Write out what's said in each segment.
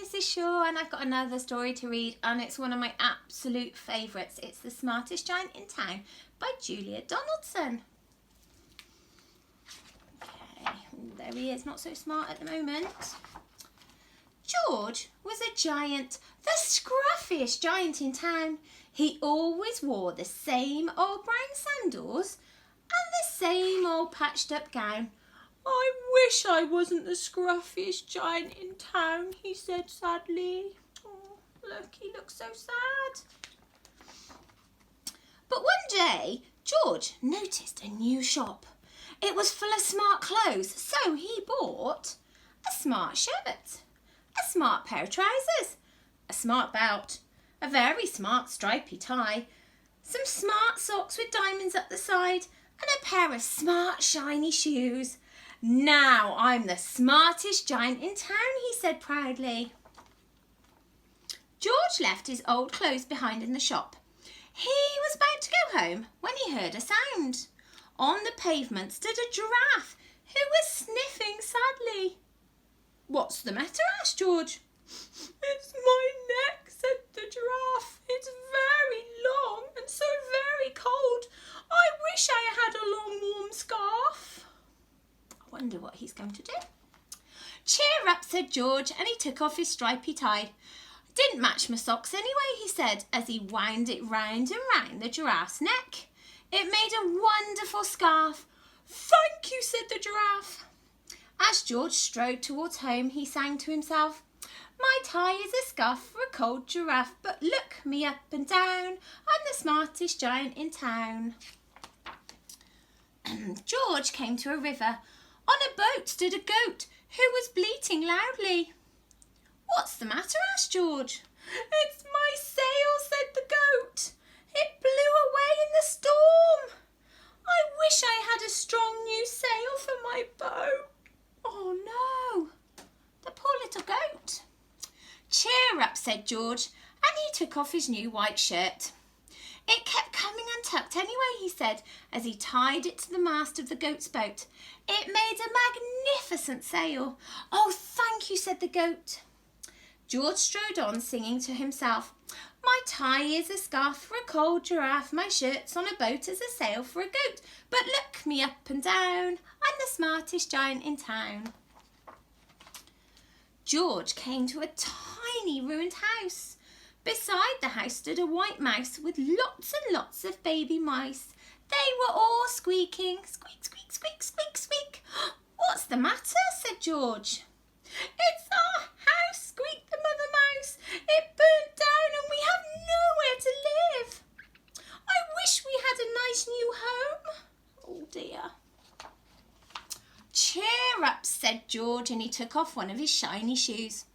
Mrs. Shaw, and I've got another story to read, and it's one of my absolute favourites. It's The Smartest Giant in Town by Julia Donaldson. Okay, there he is, not so smart at the moment. George was a giant, the scruffiest giant in town. He always wore the same old brown sandals and the same old patched up gown. "I wish I wasn't the scruffiest giant in town," he said sadly. Oh, look, he looks so sad. But one day, George noticed a new shop. It was full of smart clothes, so he bought a smart shirt, a smart pair of trousers, a smart belt, a very smart stripy tie, some smart socks with diamonds up the side, and a pair of smart shiny shoes. "Now I'm the smartest giant in town," he said proudly. George left his old clothes behind in the shop. He was about to go home when he heard a sound. On the pavement stood a giraffe who was sniffing sadly. "What's the matter?" asked George. "It's my neck," said the giraffe. "It's very long and so very cold. I wish I had a long warm scarf." I wonder what he's going to do. "Cheer up," said George, and he took off his stripy tie. "Didn't match my socks anyway," he said, as he wound it round and round the giraffe's neck. It made a wonderful scarf. "Thank you," said the giraffe. As George strode towards home, he sang to himself, "My tie is a scarf for a cold giraffe, but look me up and down, I'm the smartest giant in town." George came to a river. On a boat stood a goat who was bleating loudly. "What's the matter?" asked George. "It's my sail," said the goat. "It blew away in the storm. I wish I had a strong new sail for my boat." "Oh no, the poor little goat." "Cheer up," said George, and he took off his new white shirt. "It kept coming untucked anyway," he said, as he tied it to the mast of the goat's boat. "It made a magnificent sail." "Oh, thank you," said the goat. George strode on, singing to himself, "My tie is a scarf for a cold giraffe, my shirt's on a boat as a sail for a goat, but look me up and down, I'm the smartest giant in town." George came to a tiny ruined house. Beside the house stood a white mouse with lots and lots of baby mice. They were all squeaking, "Squeak, squeak, squeak, squeak, squeak." "What's the matter?" said George. "It's our house," squeaked the mother mouse. "It burnt down and we have nowhere to live. I wish we had a nice new home." "Oh dear." "Cheer up," said George, and he took off one of his shiny shoes.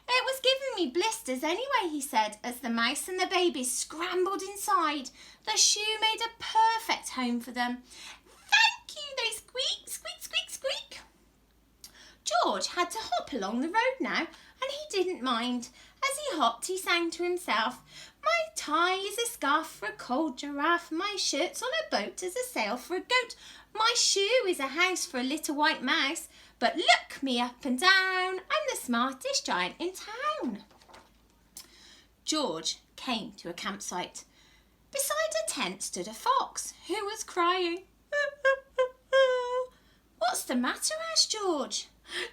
"It was giving me blisters anyway," he said, as the mouse and the babies scrambled inside. The shoe made a perfect home for them. "Thank you," they squeaked, squeak, squeak, squeak. George had to hop along the road now, and he didn't mind. As he hopped, he sang to himself, "My tie is a scarf for a cold giraffe, my shirt's on a boat as a sail for a goat, my shoe is a house for a little white mouse, but look me up and down, I'm the smartest giant in town." George came to a campsite. Beside a tent stood a fox who was crying. "What's the matter?" asked George.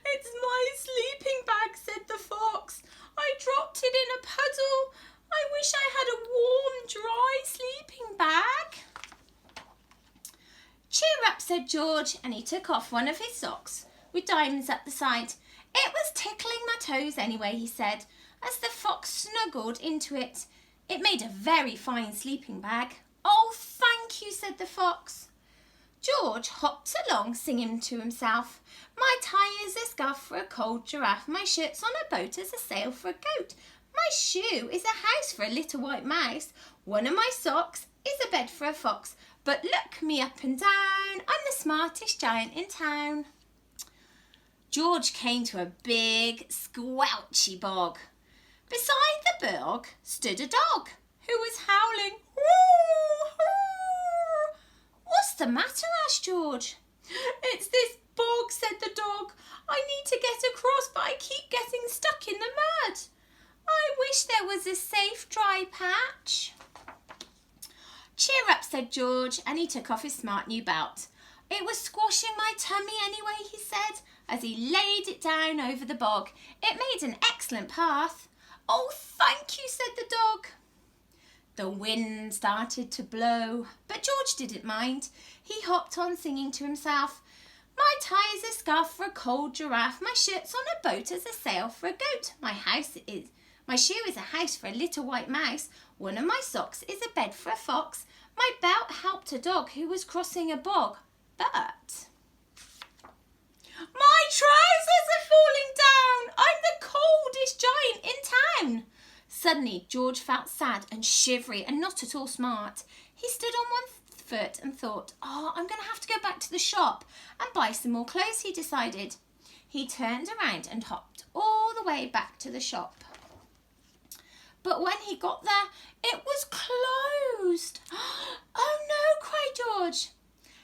"It's my sleeping bag," said the fox. "I dropped it in a puddle. I wish I had a warm, dry sleeping bag." "Cheer up," said George, and he took off one of his socks with diamonds up the side. "It was tickling my toes anyway," he said, as the fox snuggled into it. It made a very fine sleeping bag. "Oh, thank you," said the fox. George hopped along, singing to himself, "My tie is a scarf for a cold giraffe, my shirt's on a boat as a sail for a goat, my shoe is a house for a little white mouse, one of my socks is a bed for a fox, but look me up and down, I'm the smartest giant in town." George came to a big, squelchy bog. Beside the bog stood a dog who was howling. "Woo, hoo." "What's the matter?" asked George. "It's this bog," said the dog. "I need to get across, but I keep getting stuck in the mud." wish there was a safe dry patch. Cheer up, said George, and he took off his smart new belt. It was squashing my tummy anyway, he said, as he laid it down over the bog. It made an excellent path. Oh, thank you, said the dog. The wind started to blow, but George didn't mind. He hopped on singing to himself. My tie is a scarf for a cold giraffe. My shirt's on a boat as a sail for a goat. My shoe is a house for a little white mouse. One of my socks is a bed for a fox. My belt helped a dog who was crossing a bog. But my trousers are falling down. I'm the coldest giant in town. Suddenly, George felt sad and shivery and not at all smart. He stood on one foot and thought, I'm going to have to go back to the shop and buy some more clothes, he decided. He turned around and hopped all the way back to the shop. But when he got there, it was closed. Oh no, cried George.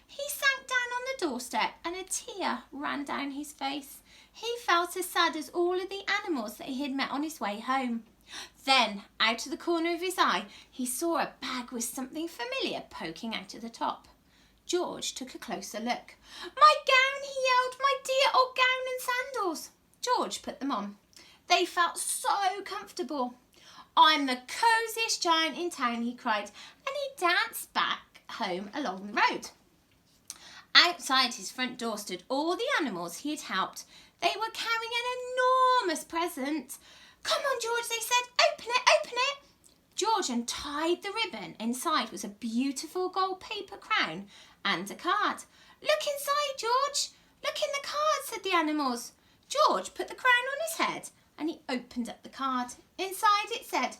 He sank down on the doorstep and a tear ran down his face. He felt as sad as all of the animals that he had met on his way home. Then, out of the corner of his eye, he saw a bag with something familiar poking out of the top. George took a closer look. My gown, he yelled, my dear old gown and sandals. George put them on. They felt so comfortable. I'm the cosiest giant in town, he cried, and he danced back home along the road. Outside his front door stood all the animals he had helped. They were carrying an enormous present. Come on, George, they said. Open it, open it. George untied the ribbon. Inside was a beautiful gold paper crown and a card. Look inside, George. Look in the card, said the animals. George put the crown on his head and he opened up the card. Inside it said,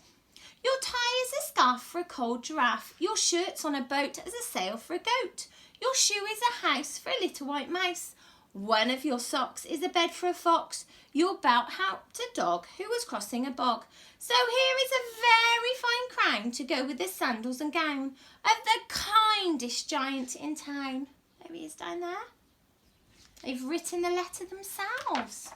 your tie is a scarf for a cold giraffe. Your shirt's on a boat as a sail for a goat. Your shoe is a house for a little white mouse. One of your socks is a bed for a fox. Your belt helped a dog who was crossing a bog. So here is a very fine crown to go with the sandals and gown of the kindest giant in town. There he is down there. They've written the letter themselves.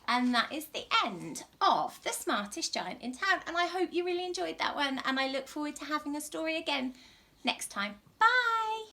And that is the end of The Smartest Giant in Town. And I hope you really enjoyed that one. And I look forward to having a story again next time. Bye.